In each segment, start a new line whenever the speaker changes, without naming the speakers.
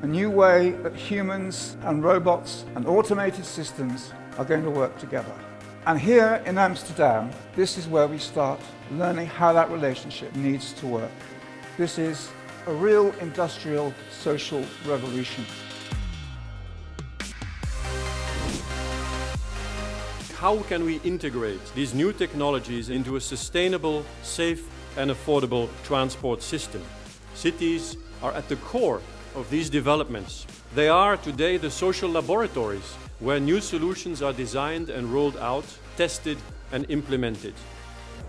a new way that humans and robots and automated systems are going to work together. And here in Amsterdam, this is where we start learning how that relationship needs to work. This is a real industrial social revolution.
How can we integrate these new technologies into a sustainable, safe and affordable transport system? Cities are at the core of these developments. They are today the social laboratories where new solutions are designed and rolled out, tested and implemented.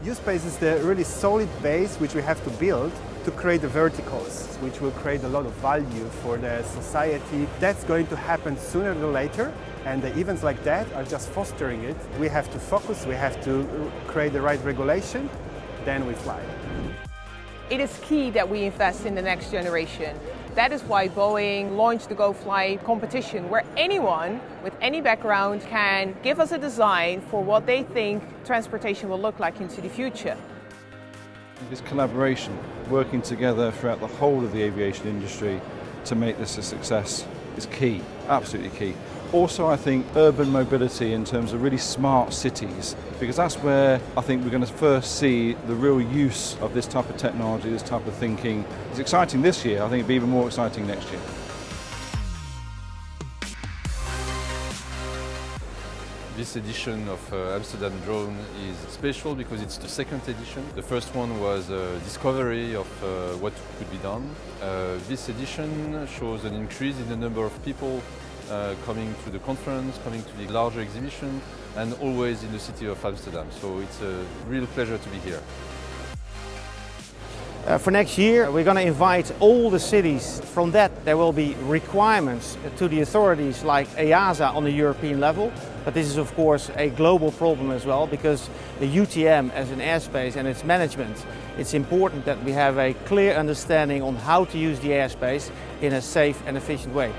Use space is the really solid base which we have to build to create the verticals, which will create a lot of value for the society. That's going to happen sooner or later, and the events like that are just fostering it. We have to focus, we have to create the right regulation, then we fly.
It is key that we invest in the next generation. That is why Boeing launched the Go Fly competition, where anyone with any background can give us a design for what they think transportation will look like into the future.
This collaboration, working together throughout the whole of the aviation industry to make this a success is key, absolutely key. Also, I think urban mobility in terms of really smart cities, because that's where I think we're going to first see the real use of this type of technology, this type of thinking. It's exciting this year, I think it'll be even more exciting next year.
This edition of Amsterdam Drone is special because it's the second edition. The first one was a discovery of what could be done. This edition shows an increase in the number of people coming to the conference, coming to the larger exhibition, and always in the city of Amsterdam. So it's a real pleasure to be here.
For next year, we're going to invite all the cities. From that, there will be requirements to the authorities like EASA on the European level. But this is, of course, a global problem as well, because the UTM as an airspace and its management, it's important that we have a clear understanding on how to use the airspace in a safe and efficient way.